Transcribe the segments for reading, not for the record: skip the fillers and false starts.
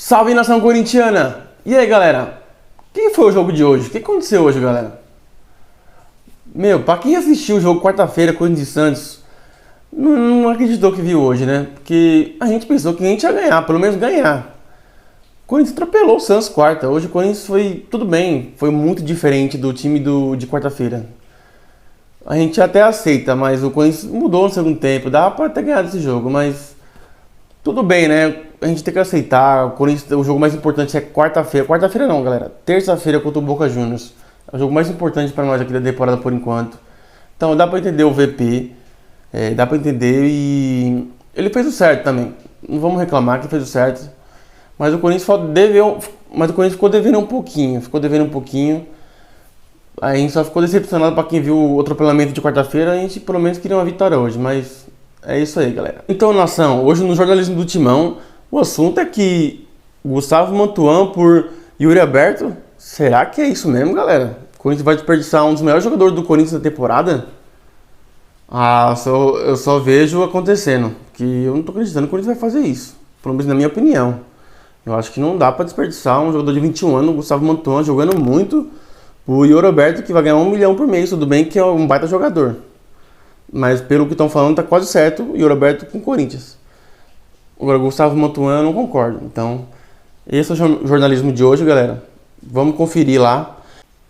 Salve, nação corintiana! E aí, galera? O que foi o jogo de hoje? O que aconteceu hoje, galera? Meu, pra quem assistiu o jogo quarta-feira, Corinthians e Santos, não acreditou que viu hoje, né? Porque a gente pensou que a gente ia ganhar, pelo menos ganhar. O Corinthians atropelou o Santos quarta. Hoje o Corinthians foi, tudo bem, foi muito diferente do time de quarta-feira. A gente até aceita, mas o Corinthians mudou no segundo tempo. Dava pra ter ganhado esse jogo, mas tudo bem, né? A gente tem que aceitar. O jogo mais importante é quarta-feira. Quarta-feira não, galera. Terça-feira contra o Boca Juniors. É o jogo mais importante pra nós aqui da temporada por enquanto. Então dá pra entender o VP. Dá pra entender e ele fez o certo também. Não vamos reclamar que ele fez o certo. Mas o Corinthians ficou devendo um pouquinho. A gente só ficou decepcionado pra quem viu o atropelamento de quarta-feira. A gente pelo menos queria uma vitória hoje, mas é isso aí, galera. Então, nação, hoje no jornalismo do Timão, o assunto é que Gustavo Mantuan por Yuri Alberto. Será que é isso mesmo, galera? O Corinthians vai desperdiçar um dos melhores jogadores do Corinthians da temporada? Eu só vejo acontecendo. Que eu não tô acreditando que o Corinthians vai fazer isso. Pelo menos na minha opinião. Eu acho que não dá pra desperdiçar um jogador de 21 anos, Gustavo Mantuan, jogando muito. O Yuri Alberto, que vai ganhar 1 milhão por mês, tudo bem que é um baita jogador. Mas pelo que estão falando, tá quase certo o Yuri Alberto com o Corinthians. Agora, Gustavo Mantuan, eu não concordo. Então, esse é o jornalismo de hoje, galera. Vamos conferir lá.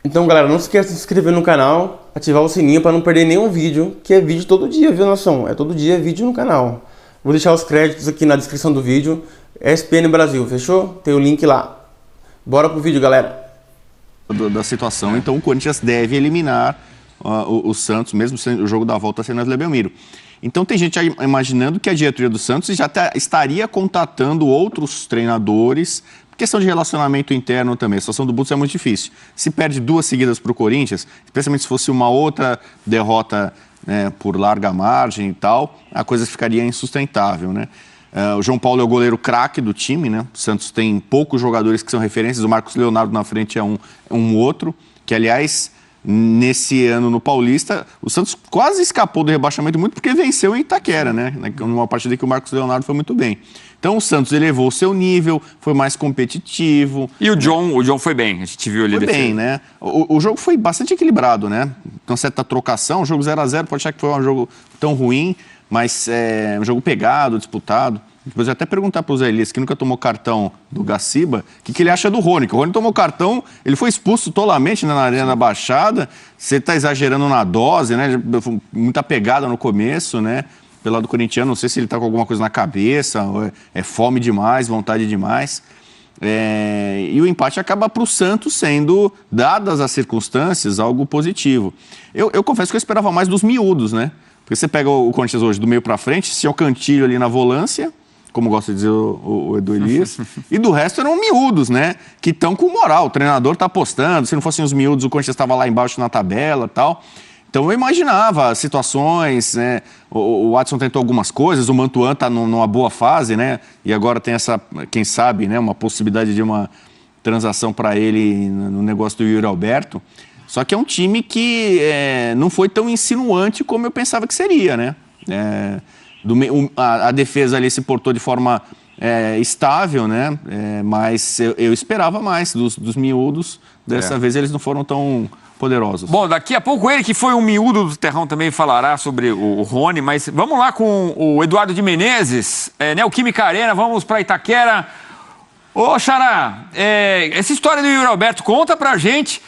Então, galera, não se esqueça de se inscrever no canal, ativar o sininho para não perder nenhum vídeo, que é vídeo todo dia, viu, nação? É todo dia vídeo no canal. Vou deixar os créditos aqui na descrição do vídeo. SPN Brasil, fechou? Tem o link lá. Bora pro vídeo, galera. Da situação, então o Corinthians deve eliminar o Santos, mesmo sendo o jogo da volta sendo na Belmiro. Então tem gente imaginando que a diretoria do Santos já estaria contatando outros treinadores, questão de relacionamento interno também. A situação do Butz é muito difícil. Se perde 2 seguidas para o Corinthians, especialmente se fosse uma outra derrota, né, por larga margem e tal, a coisa ficaria insustentável, né? O João Paulo é o goleiro craque do time, né? O Santos tem poucos jogadores que são referências. O Marcos Leonardo na frente é um outro, que aliás, nesse ano no Paulista, o Santos quase escapou do rebaixamento muito porque venceu em Itaquera, né? Numa partida que o Marcos Leonardo foi muito bem. Então o Santos elevou o seu nível, foi mais competitivo. E o John foi bem, a gente viu ele foi bem, né? O jogo foi bastante equilibrado, né? Com certa trocação, o jogo 0-0, pode achar que foi um jogo tão ruim, mas é um jogo pegado, disputado. Depois eu até perguntar para o Zé Elias, que nunca tomou cartão do Gaciba, o que ele acha do Rony. Que o Rony tomou cartão, ele foi expulso tolamente, né, na Arena Baixada. Você está exagerando na dose, né? Muita pegada no começo, né? Pelo lado corintiano, não sei se ele está com alguma coisa na cabeça, ou é fome demais, vontade demais. E o empate acaba para o Santos sendo, dadas as circunstâncias, algo positivo. Eu confesso que eu esperava mais dos miúdos, né? Porque você pega o Corinthians hoje do meio para frente, se é o Cantilho ali na volância, como gosta de dizer o Edu Elias, e do resto eram miúdos, né? Que estão com moral, o treinador está apostando, se não fossem os miúdos, o Corinthians estava lá embaixo na tabela e tal. Então eu imaginava situações, né? O Watson tentou algumas coisas, o Mantuan está numa boa fase, né? E agora tem essa, quem sabe, né? Uma possibilidade de uma transação para ele no negócio do Yuri Alberto. Só que é um time que não foi tão insinuante como eu pensava que seria, né? A defesa ali se portou de forma estável, né? Mas eu esperava mais dos miúdos. Dessa vez eles não foram tão poderosos. Bom, daqui a pouco ele, que foi um miúdo do terrão, também falará sobre o Rony. Mas vamos lá com o Eduardo de Menezes, Neoquímica Arena, vamos para Itaquera. Ô, Xará, essa história do Yuri Alberto, conta pra gente.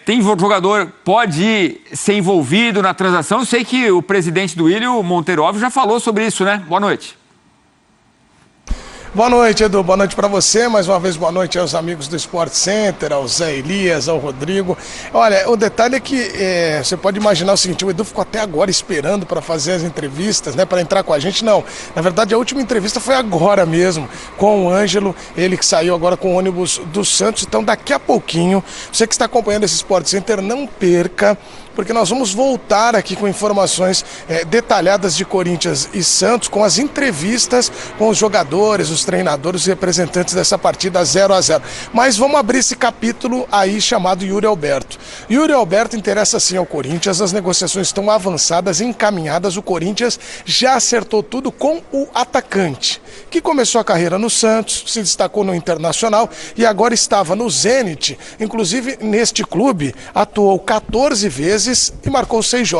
Tem jogador pode ser envolvido na transação? Eu sei que o presidente do Willio, Monteiro, já falou sobre isso, né? Boa noite. Boa noite, Edu. Boa noite para você. Mais uma vez, boa noite aos amigos do Sport Center, ao Zé Elias, ao Rodrigo. Olha, o detalhe é que você pode imaginar o seguinte, o Edu ficou até agora esperando para fazer as entrevistas, né, para entrar com a gente. Não, na verdade a última entrevista foi agora mesmo, com o Ângelo, ele que saiu agora com o ônibus do Santos. Então daqui a pouquinho, você que está acompanhando esse Sport Center, não perca porque nós vamos voltar aqui com informações detalhadas de Corinthians e Santos, com as entrevistas com os jogadores, os treinadores, os representantes dessa partida 0-0. Mas vamos abrir esse capítulo aí chamado Yuri Alberto. Yuri Alberto interessa sim ao Corinthians, as negociações estão avançadas, encaminhadas, o Corinthians já acertou tudo com o atacante, que começou a carreira no Santos, se destacou no Internacional e agora estava no Zenit. Inclusive, neste clube, atuou 14 vezes e marcou 6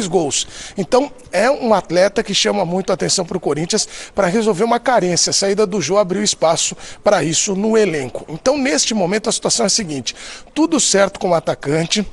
gols. Então, é um atleta que chama muito a atenção para o Corinthians para resolver uma carência. A saída do Jô abriu espaço para isso no elenco. Então, neste momento, a situação é a seguinte: tudo certo com o atacante.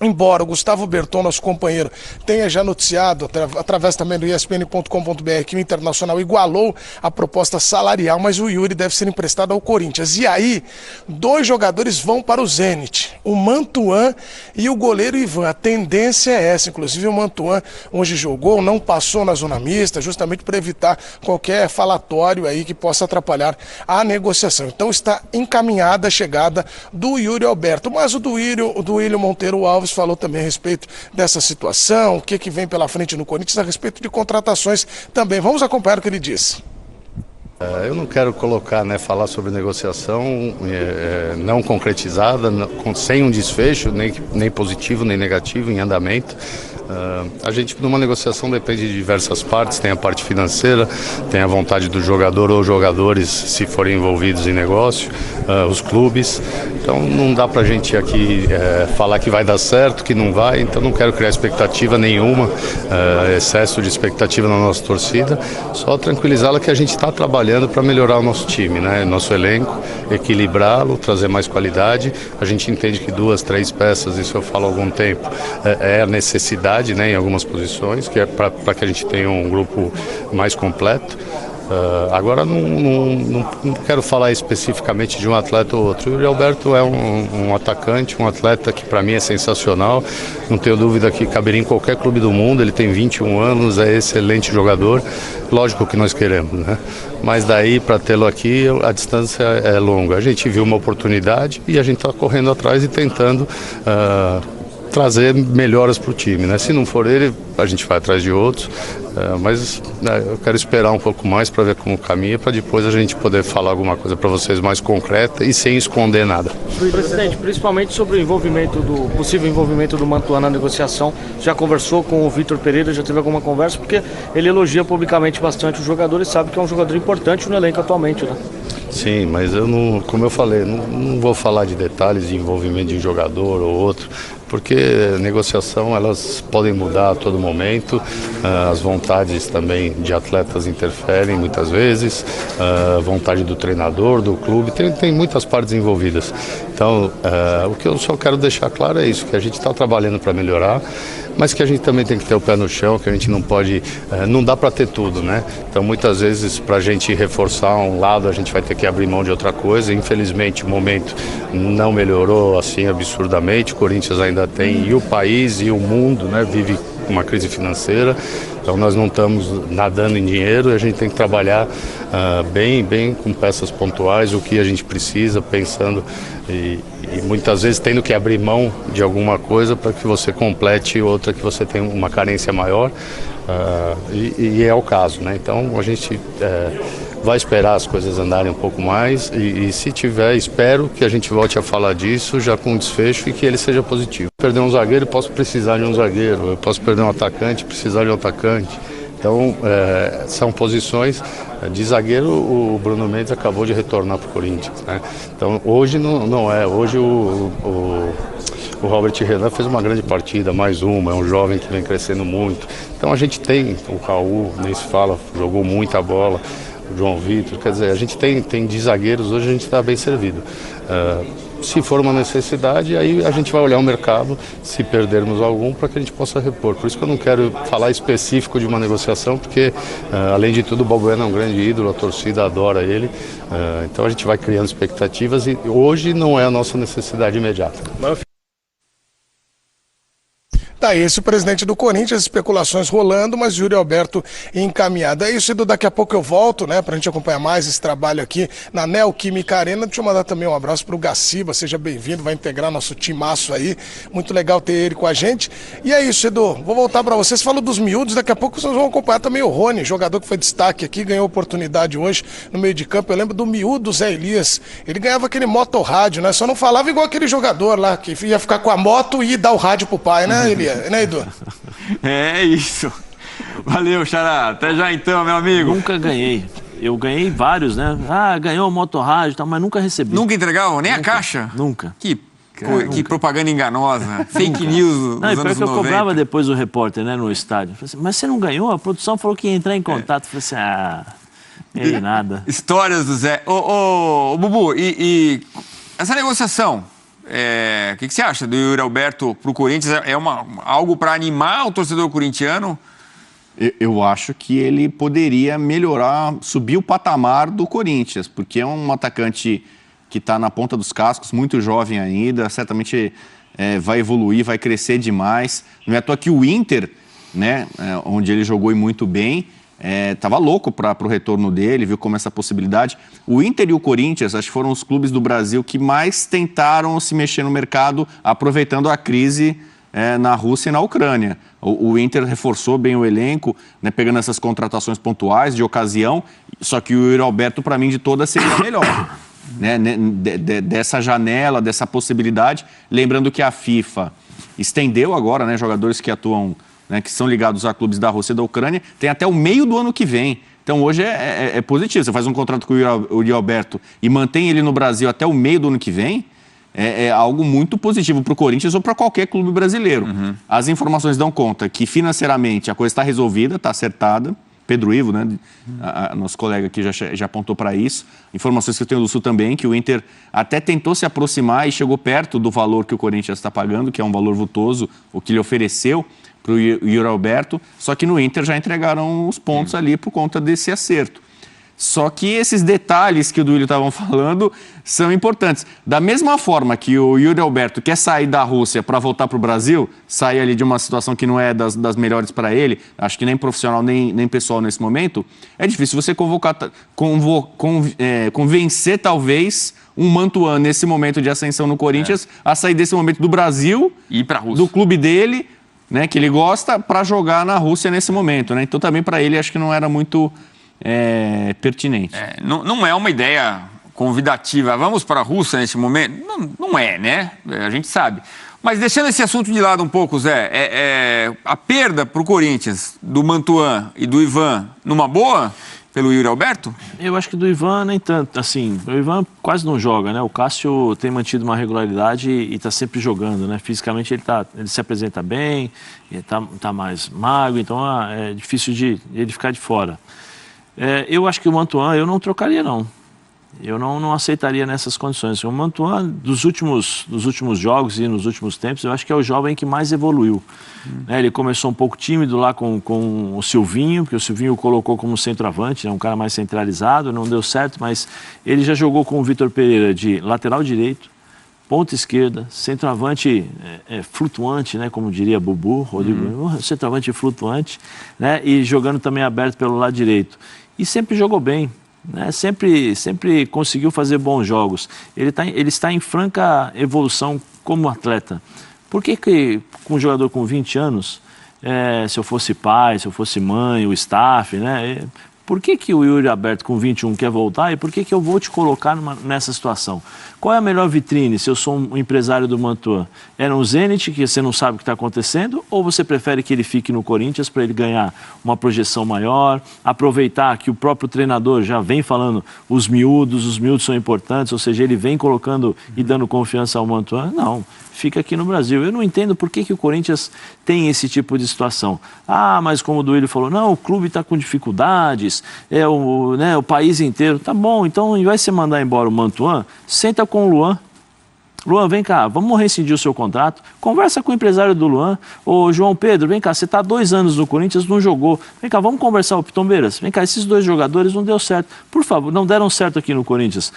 Embora o Gustavo Berton, nosso companheiro, tenha já noticiado, através também do ESPN.com.br, que o Internacional igualou a proposta salarial, mas o Yuri deve ser emprestado ao Corinthians. E aí, 2 jogadores vão para o Zenit, o Mantuan e o goleiro Ivan. A tendência é essa, inclusive o Mantuan hoje jogou, não passou na zona mista, justamente para evitar qualquer falatório aí que possa atrapalhar a negociação. Então está encaminhada a chegada do Yuri Alberto, mas o Duílio Monteiro Alves falou também a respeito dessa situação, o que vem pela frente no Corinthians, a respeito de contratações também. Vamos acompanhar o que ele disse. Eu não quero colocar, falar sobre negociação não concretizada, sem um desfecho, nem positivo nem negativo, em andamento. A gente, numa negociação, depende de diversas partes, tem a parte financeira, tem a vontade do jogador ou jogadores, se forem envolvidos em negócio, os clubes. Então não dá pra gente aqui falar que vai dar certo, que não vai, então não quero criar expectativa nenhuma, excesso de expectativa na nossa torcida, só tranquilizá-la que a gente está trabalhando para melhorar o nosso time, nosso elenco, equilibrá-lo, trazer mais qualidade. A gente entende que 2, 3 peças, isso eu falo há algum tempo, é a necessidade, em algumas posições, que é para que a gente tenha um grupo mais completo. Agora não quero falar especificamente de um atleta ou outro. O Yuri Alberto é um atacante, um atleta que para mim é sensacional, não tenho dúvida que caberia em qualquer clube do mundo. Ele tem 21 anos, é excelente jogador, lógico que nós queremos, mas daí para tê-lo aqui a distância é longa. A gente viu uma oportunidade e a gente está correndo atrás e tentando trazer melhoras para o time, Se não for ele, a gente vai atrás de outros, mas eu quero esperar um pouco mais para ver como caminha, para depois a gente poder falar alguma coisa para vocês mais concreta e sem esconder nada. Presidente, principalmente sobre o possível envolvimento do Mantuan na negociação, já conversou com o Vitor Pereira, já teve alguma conversa, porque ele elogia publicamente bastante o jogador e sabe que é um jogador importante no elenco atualmente, Sim, mas eu não, como eu falei, não vou falar de detalhes de envolvimento de um jogador ou outro, porque negociação elas podem mudar a todo momento, as vontades também de atletas interferem muitas vezes, a vontade do treinador, do clube, tem muitas partes envolvidas. Então, o que eu só quero deixar claro é isso, que a gente está trabalhando para melhorar, mas que a gente também tem que ter o pé no chão, que a gente não pode, não dá para ter tudo, Então muitas vezes para a gente reforçar um lado a gente vai ter que abrir mão de outra coisa. Infelizmente o momento não melhorou assim absurdamente, o Corinthians ainda tem, e o país e o mundo vive uma crise financeira, então nós não estamos nadando em dinheiro e a gente tem que trabalhar bem com peças pontuais, o que a gente precisa, pensando e muitas vezes tendo que abrir mão de alguma coisa para que você complete outra que você tem uma carência maior, e é o caso, Então a gente vai esperar as coisas andarem um pouco mais e se tiver, espero que a gente volte a falar disso já com desfecho e que ele seja positivo. Perder um zagueiro, posso precisar de um zagueiro, eu posso perder um atacante, precisar de um atacante. Então, são posições de zagueiro. O Bruno Mendes acabou de retornar para o Corinthians, Então, hoje não é. Hoje o Robert Renan fez uma grande partida, mais uma, é um jovem que vem crescendo muito. Então, a gente tem o Raul, nem se fala, jogou muita bola, o João Vitor, quer dizer, a gente tem de zagueiros, hoje a gente está bem servido. Se for uma necessidade, aí a gente vai olhar o mercado, se perdermos algum, para que a gente possa repor. Por isso que eu não quero falar específico de uma negociação, porque, além de tudo, o Balbuena é um grande ídolo, a torcida adora ele. Então a gente vai criando expectativas e hoje não é a nossa necessidade imediata. Tá esse o presidente do Corinthians, especulações rolando, mas Yuri Alberto encaminhado. É isso, Edu, daqui a pouco eu volto, né, pra gente acompanhar mais esse trabalho aqui na Neoquímica Arena. Deixa eu mandar também um abraço pro Gaciba, seja bem-vindo, vai integrar nosso timaço aí. Muito legal ter ele com a gente. E é isso, Edu, vou voltar pra vocês. Falou dos miúdos, daqui a pouco vocês vão acompanhar também o Rony, jogador que foi destaque aqui, ganhou oportunidade hoje no meio de campo. Eu lembro do miúdo Zé Elias, ele ganhava aquele motorrádio, né, só não falava igual aquele jogador lá, que ia ficar com a moto e dar o rádio pro pai, né, Elias? Né, Edu? É isso. Valeu, Xará. Até já então, meu amigo. Nunca ganhei. Eu ganhei vários, né? Ah, ganhou o motorrádio e tal, mas nunca recebi. Nunca entregaram? Nem a caixa? Nunca. Que propaganda enganosa. Fake news Não, e dos pior anos que eu 90. cobrava depois o repórter, né, no estádio. Falei assim, mas você não ganhou? A produção falou que ia entrar em contato. Eu falei assim, ganhei nada. Histórias do Zé. Ô, Bubu, e essa negociação, o que você acha do Yuri Alberto pro Corinthians? É algo para animar o torcedor corintiano? Eu acho que ele poderia melhorar, subir o patamar do Corinthians, porque é um atacante que está na ponta dos cascos, muito jovem ainda, certamente vai evoluir, vai crescer demais. Não é à toa que o Inter, né, onde ele jogou e muito bem, estava louco para o retorno dele, viu como essa possibilidade. O Inter e o Corinthians, acho que foram os clubes do Brasil que mais tentaram se mexer no mercado, aproveitando a crise na Rússia e na Ucrânia. O Inter reforçou bem o elenco, né, pegando essas contratações pontuais, de ocasião, só que o Yuri Alberto, para mim, de todas, seria melhor. Né, dessa janela, dessa possibilidade. Lembrando que a FIFA estendeu agora, né, jogadores que atuam, né, que são ligados a clubes da Rússia e da Ucrânia, tem até o meio do ano que vem. Então hoje é positivo. Você faz um contrato com o Yuri Alberto e mantém ele no Brasil até o meio do ano que vem, é algo muito positivo para o Corinthians ou para qualquer clube brasileiro. Uhum. As informações dão conta que financeiramente a coisa está resolvida, está acertada. Pedro Ivo, né, nosso colega aqui já apontou para isso. Informações que eu tenho do Sul também, que o Inter até tentou se aproximar e chegou perto do valor que o Corinthians está pagando, que é um valor vultoso, o que ele ofereceu para o Yuri Alberto, só que no Inter já entregaram os pontos ali por conta desse acerto. Só que esses detalhes que o Duílio estavam falando são importantes. Da mesma forma que o Yuri Alberto quer sair da Rússia para voltar para o Brasil, sair ali de uma situação que não é das melhores para ele, acho que nem profissional nem pessoal nesse momento, é difícil você convencer talvez um Mantuan nesse momento de ascensão no Corinthians a sair desse momento do Brasil e ir para a Rússia, do clube dele, né, que ele gosta, para jogar na Rússia nesse momento, né? Então também para ele acho que não era muito pertinente. Não é uma ideia convidativa. Vamos para a Rússia nesse momento? Não é, né? A gente sabe. Mas deixando esse assunto de lado um pouco, Zé, a perda para o Corinthians do Mantuan e do Ivan numa boa pelo Yuri Alberto? Eu acho que do Ivan nem tanto. Assim, o Ivan quase não joga, né? O Cássio tem mantido uma regularidade e está sempre jogando, né? Fisicamente ele se apresenta bem, ele tá mais magro, então é difícil de ele ficar de fora. Eu acho que o Mantuan eu não trocaria, não. Eu não aceitaria nessas condições. O Mantuan, dos últimos jogos e nos últimos tempos, eu acho que é o jovem que mais evoluiu. Ele começou um pouco tímido lá com o Silvinho, porque o Silvinho o colocou como centroavante, um cara mais centralizado, não deu certo, mas ele já jogou com o Vitor Pereira de lateral direito, ponta esquerda, centroavante flutuante, né, como diria Bubu, Rodrigo, centroavante flutuante, né, e jogando também aberto pelo lado direito. E sempre jogou bem, né, sempre conseguiu fazer bons jogos. Ele está em franca evolução como atleta. Por que com um jogador com 20 anos, se eu fosse pai, se eu fosse mãe, o staff, né, por que o Yuri Alberto com 21 quer voltar e por que eu vou te colocar nessa situação? Qual é a melhor vitrine se eu sou um empresário do Mantuan? É no Zenit, que você não sabe o que está acontecendo, ou você prefere que ele fique no Corinthians para ele ganhar uma projeção maior, aproveitar que o próprio treinador já vem falando os miúdos são importantes, ou seja, ele vem colocando e dando confiança ao Mantuan? Não, fica aqui no Brasil. Eu não entendo por que o Corinthians tem esse tipo de situação. Mas como o Duílio falou, não, o clube está com dificuldades, o país inteiro. Tá bom, então ao invés de você mandar embora o Mantuan, senta com o Luan. Luan, vem cá, vamos rescindir o seu contrato. Conversa com o empresário do Luan. Ô, João Pedro, vem cá, você está há 2 anos no Corinthians, não jogou. Vem cá, vamos conversar, ô Pitombeiras. Vem cá, esses 2 jogadores não deu certo. Por favor, não deram certo aqui no Corinthians.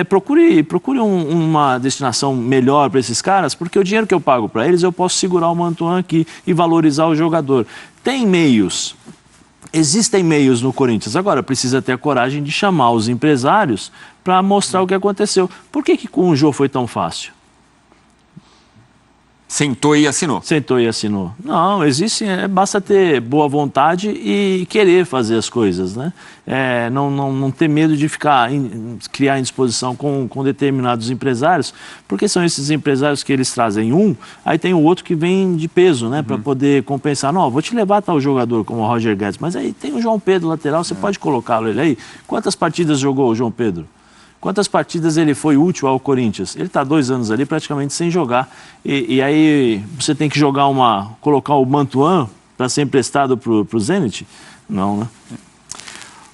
Procure uma destinação melhor para esses caras, porque o dinheiro que eu pago para eles, eu posso segurar o Mantuan aqui e valorizar o jogador. Tem meios. Existem meios no Corinthians. Agora, precisa ter a coragem de chamar os empresários para mostrar o que aconteceu. Por que com o Jô foi tão fácil? Sentou e assinou. Sentou e assinou. Não, basta ter boa vontade e querer fazer as coisas, né? Não ter medo de criar indisposição com determinados empresários, porque são esses empresários que eles trazem aí tem o outro que vem de peso, né? Para poder compensar. Não, vou te levar tal jogador como o Roger Guedes, mas aí tem o João Pedro lateral, você pode colocá-lo ele aí. Quantas partidas jogou o João Pedro? Quantas partidas ele foi útil ao Corinthians? Ele está 2 anos ali praticamente sem jogar. E aí você tem que colocar o Mantuan para ser emprestado para o Zenit? Não, né?